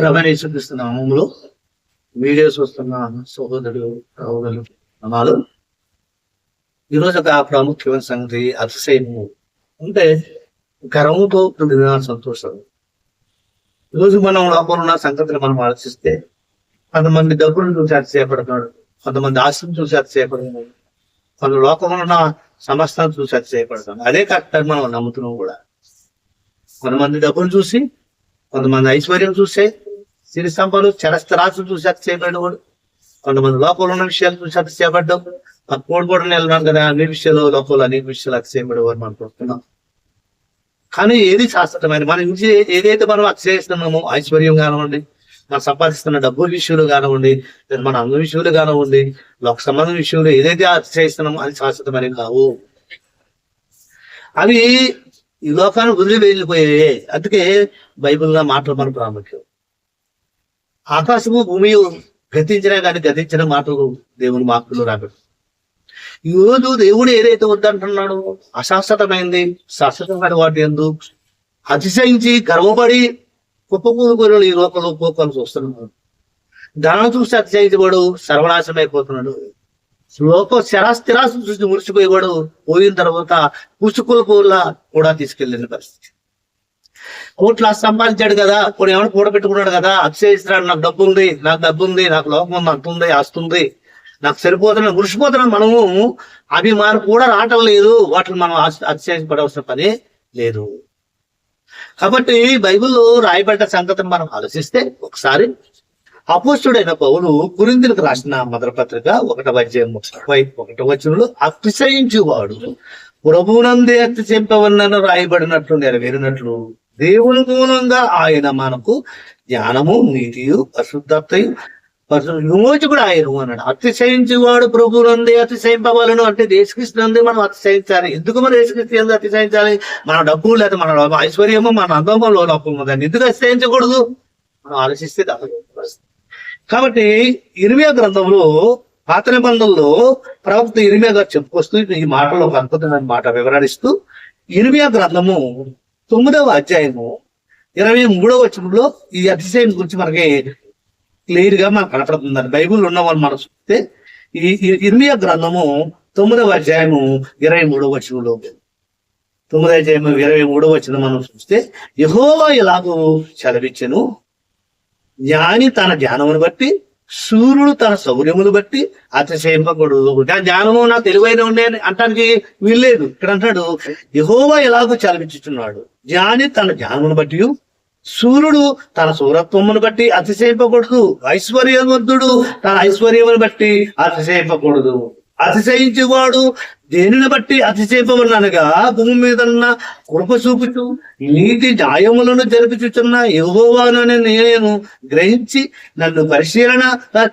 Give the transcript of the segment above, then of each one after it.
ప్రభువైన యేసుక్రీస్తు నామములో వీడియోస్ వస్తున్న సహోదరుడు సహోదరులు నామాలు. ఈరోజు ఒక ప్రాముఖ్యమైన సంగతి అతిశయము అంటే గర్వముతో కూడిన సంతోషం. ఈరోజు మనం లోపల ఉన్న సంగతిని మనం ఆలోచిస్తే కొంతమంది డబ్బులను చూసి అతిశయపడుతున్నాడు, కొంతమంది ఆస్తులను చూసి అతిశయపడుతున్నాడు, కొంత లోకంలో ఉన్న సమస్తాన్ని చూసి అతిశయపడుతున్నాడు. అదే కరెక్ట్ అని మనం నమ్ముతున్నాం కూడా. కొంతమంది డబ్బును చూసి, కొంతమంది ఐశ్వర్యం చూసే, సిరి సంపదలు చరస్థరాశులు చూసి అతిశయపడ్డవాడు, కొంతమంది లోపల ఉన్న విషయాలు చూసి అతిశయపడ్డాం. పక్కోడు కూడా వెళ్ళినాను కదా, అన్ని విషయాలు లోపల అనేక విషయాలు అతిశయపడేవారు మనం చూస్తున్నాం. కానీ ఏది శాశ్వతమైన మన నుంచి ఏదైతే మనం అతిశయిస్తున్నామో, ఐశ్వర్యం కానివ్వండి, మనం సంపాదిస్తున్న డబ్బుల విషయంలో కానివ్వండి, మన అంగ విషయంలో కానివ్వండి, లోక సంబంధం విషయంలో ఏదైతే అతిశయిస్తున్నామో అది శాశ్వతమైనవి కావు. అవి ఈ లోకాన్ని వదిలి వెళ్ళిపోయాయి. అందుకే బైబిల్లో మాటలు మన ప్రాముఖ్యం. ఆకాశము భూమి గతించినా కానీ గతించిన మాటలు దేవుని మాటలు రాబట్టు. ఈ రోజు దేవుడు ఏదైతే వద్దంటున్నాడు అశాశ్వతమైంది, శాశ్వతమైన వాటి యందు అతిశయించి గర్వపడి కుప్పకూలు ఈ లోకంలో పోకాలు చూస్తున్నాడు. ధనం చూసి అతిశయించబడు సర్వనాశనం అయిపోతున్నాడు. లోకం స్థిరాస్తులు చూసి మురిసిపోయేవాడు పోయిన తర్వాత పుసుకుల పూల కూడా తీసుకెళ్ళిన పరిస్థితి. కోట్ల సంపాదించాడు కదా, కొన్ని ఏమైనా కూడబెట్టుకున్నాడు కదా, అతిశయిస్తున్నాడు. నాకు డబ్బు ఉంది, నాకు లోకం ఉంది, అంతుంది, ఆస్తుంది, నాకు సరిపోతున్నాడు, మురిసిపోతున్నాడు. మనము అభిమానం కూడా రావటం లేదు, వాటిని మనం అతిశయించబడవలసిన పని లేదు. కాబట్టి బైబిల్లో రాయబడ్డ సంగతిని మనం ఆలోచిస్తే ఒకసారి అపోస్తుడైన పౌలు కొరింథీయులకు రాసిన మొదటి పత్రిక 1:31 అతిశయించువాడు ప్రభువునందే అతిశయింపవలెనని రాయబడినట్లు నెరవేరినట్లు దేవుని మూలంగా ఆయన మనకు జ్ఞానము, నీతియు, పరిశుద్ధతయు, విమోచకుడు ఆయన అన్నాడు. అతిశయించేవాడు ప్రభువునందే అతిశయింపవలను అంటే యేసుక్రీస్తునందే మనం అతిశయించాలి. ఎందుకు మనం యేసుక్రీస్తు అతిశయించాలి? మన డబ్బు లేదా మన ఐశ్వర్యము, మన అందమో లోపము, దాన్ని ఎందుకు అతిశయించకూడదు? మనం ఆలోచిస్తే కాబట్టి ఇర్మియా గ్రంథంలో, పాత నిబంధనలో ప్రవక్త ఇర్మియా గారు చెప్పుకొస్తూ ఈ మాటలో ఒక అద్భుతమైన మాట వివరణిస్తూ ఇర్మియా గ్రంథము 9వ అధ్యాయము 23వ వచనంలో ఈ అతిశయం గురించి మనకి క్లియర్ గా మనకు కనపడుతుందండి. బైబిల్ ఉన్న వాళ్ళు మనం చూస్తే ఈ ఇర్మియా గ్రంథము 9వ అధ్యాయము 23వ వచనంలో 9వ అధ్యాయము 23వ వచనం మనం చూస్తే యెహోవా ఎలాగో సెలవిచ్చెను, జ్ఞాని తన జ్ఞానమును బట్టి, సూర్యుడు తన సౌర్యమును బట్టి అతిశయింపకూడదు. నా జ్ఞానము నా తెలివైన ఉండే అంటానికి వీల్లేదు. ఇక్కడ అంటాడు యెహోవా ఎలాగో చలవించుచున్నాడు, జ్ఞాని తన జ్ఞానమును బట్టి, సూర్యుడు తన సూరత్వమును బట్టి అతిశయింపకూడదు, ఐశ్వర్యవంతుడు తన ఐశ్వర్యమును బట్టి అతిశయింపకూడదు. అతిశయించేవాడు దేనిని బట్టి అతిశయింపవలనగా భూమి మీద కృప చూపుచు నీతి న్యాయములను జరిపించుచున్న యెహోవానని నేను గ్రహించి నన్ను పరిశీలన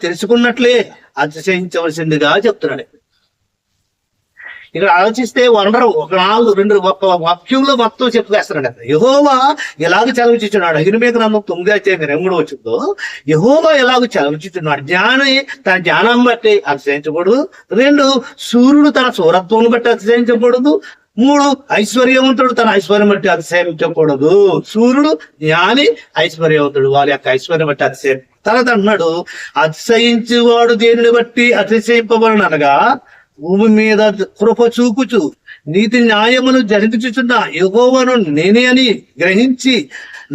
తెలుసుకున్నట్లే అతిశయించవలసిందిగా చెప్తున్నాడు. ఇక్కడ ఆలోచిస్తే ఒక 2 వాక్యంలో మొత్తం చెప్పుకేస్తున్నాడు. యెహోవా ఎలాగ చలవించుచున్నాడు. ఇర్మియా గ్రంథం 9:23 యెహోవా ఎలాగ చలవించుచున్నాడు, జ్ఞాని తన జ్ఞానం బట్టి అతిశయించకూడదు. 2 సూర్యుడు తన సూరత్వం బట్టి అతిశయించకూడదు. 3 ఐశ్వర్యవంతుడు తన ఐశ్వర్యం బట్టి అతిశయించకూడదు. సూర్యుడు, జ్ఞాని, ఐశ్వర్యవంతుడు వాళ్ళ యొక్క ఐశ్వర్యం బట్టి అతిశయం. తర్వాత అంటున్నాడు అతిశయించేవాడు దేనిని బట్టి అతిశయింపబడనగా భూమి మీద కృప చూపుచు నీతి న్యాయమును జరిపించుచున్న యెహోవాను నేనే అని గ్రహించి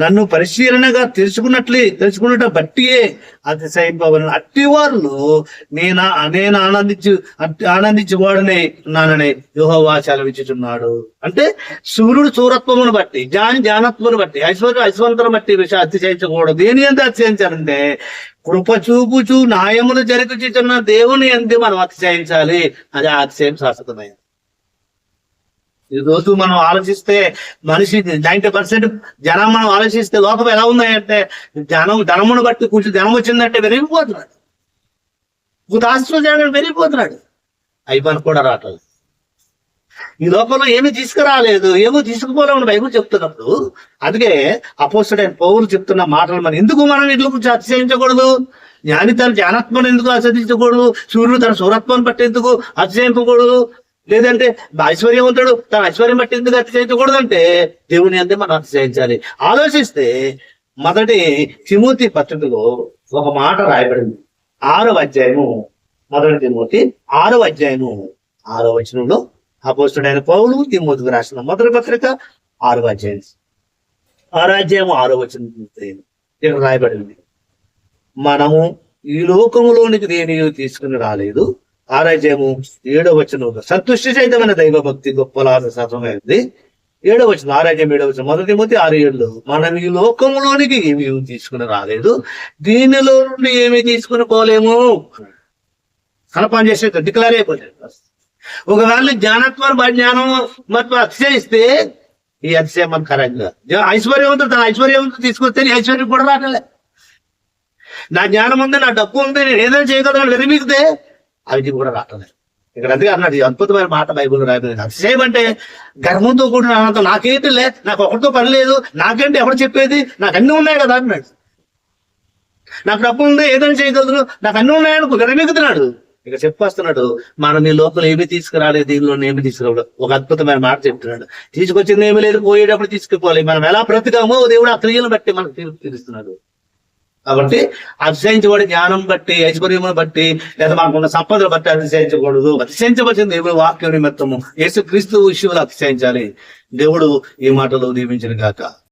నన్ను పరిశీలనగా తెలుసుకున్నట బట్టియే అతిశయింపవలను. అట్టి వాళ్ళు నేను ఆనందించేవాడనే నాననే యెహోవా సెలవిచ్చుచున్నాడు. అంటే సూర్యుడు సూరత్వమును బట్టి, జ్ఞానత్వమును బట్టి, ఐశ్వర్యవంతులను బట్టి అతిశయించకూడదు. దేని ఎంత అతిశయించాలంటే కృప చూపుచు న్యాయమును జరిపించుచున్న దేవుని ఎంత మనం అతిశయించాలి. అది అతిశయం శాశ్వతమైనది. ఈ రోజు మనం ఆలోచిస్తే మనిషి 90% జనం మనం ఆలోచిస్తే లోకం ఎలా ఉన్నాయంటే ధనమును బట్టి కొంచెం ధనం వచ్చిందంటే పెరిగిపోతున్నాడు, ఆస్తులు పెరిగిపోతున్నాడు, అయిపోయి కూడా రావట్లేదు. ఈ లోకంలో ఏమీ తీసుకురాలేదు, ఏమో తీసుకుపోలేమని బైబిల్ చెప్తున్నప్పుడు అందుకే అపోస్తలుడైన పౌలు చెప్తున్న మాటలు మనం ఎందుకు వీటి గురించి అతిశయించకూడదు? జ్ఞాని తన జ్ఞానాత్మను ఎందుకు అతిశయించకూడదు? సూర్యుడు తన సూరత్వాన్ని బట్టి ఎందుకు అతిశయింపకూడదు? లేదంటే ఐశ్వర్యవంతుడు తన ఐశ్వర్యం బట్టి ఎందుకు అతిశయించకూడదు? అంటే దేవుని అంతే మనం అతిశయించాలి. ఆలోచిస్తే మొదటి తిమోతి పత్రికలో ఒక మాట రాయబడింది. 6వ అధ్యాయము, మొదటి తిమోతి 6వ అధ్యాయము 6వ వచనంలో అపోస్తుడైన పౌలు తిమోతికి రాసిన మొదటి పత్రిక 6వ అధ్యాయం 6వ అధ్యాయము 6వ వచనం ఇక్కడ రాయబడింది, మనము ఈ లోకములోనికి దేని తీసుకుని రాలేదు. 6వ అధ్యాయము 7వ వచనంలో సంతుష్టి సహితమైన దైవ భక్తి గొప్పలాద శాతమైంది. 7వ వచనం, 6వ అధ్యాయం 7వ వచనం, మొదటి తిమోతి 6:7, మనం ఈ లోకములోనికి ఏమి తీసుకుని రాలేదు, దీనిలో నుండి ఏమి తీసుకుని పోలేము. కలపం చేసే డిక్లేర్ అయిపోతుంది. ఒకవేళ జ్ఞానం మరి అతిశయిస్తే ఈ అతిశయం మన కరెక్ట్గా ఐశ్వర్యవంతుడు తన ఐశ్వర్యవంతుడు తీసుకొస్తే నీ ఐశ్వర్యం కూడా రాకలే. నా జ్ఞానం ఉంది, నా డబ్బు ఉంది, నేను ఏదైనా చేయగలను వెరిమిగితే అవి కూడా రావట్లేదు. ఇక్కడ అందుకే అన్నాడు, ఈ అద్భుతమైన మాట బైబుల్ రాయబడింది. అతిశయం అంటే గర్వంతో కూడిన ఆనందం. నాకేంటి లే, నాకు ఒకరితో పని లేదు, నాకేంటి ఎవరు చెప్పేది, నాకు అన్నీ ఉన్నాయి కదా అన్నాడు. నాకు డబ్బు ఉంది, ఏదైనా చేయగలరు, నాకు అన్నీ ఉన్నాయని గర్వెక్కుతున్నాడు. ఇక చెప్పేస్తున్నాడు, మనం ఈ లోపల ఏమి తీసుకురాలేదు, దీనిలో ఏమి తీసుకురావడం. ఒక అద్భుతమైన మాట చెప్తున్నాడు, తీసుకొచ్చింది ఏమి లేదు, పోయేటప్పుడు తీసుకుపోవాలి. మనం ఎలా బ్రతికామో దేవుడు ఆ క్రియలను బట్టి మనకు తీరుస్తున్నాడు. కాబట్టి అతిశయించబడి జ్ఞానం బట్టి, ఐశ్వర్యమును బట్టి, లేదా మనకున్న సంపదలు బట్టి అతిశయించకూడదు. అతిశయించవలసిన దేవుడు వాక్యం నిమిత్తము యేసుక్రీస్తు విషయంలో అతిశయించాలి. దేవుడు ఈ మాటలు దీవించిన గాక.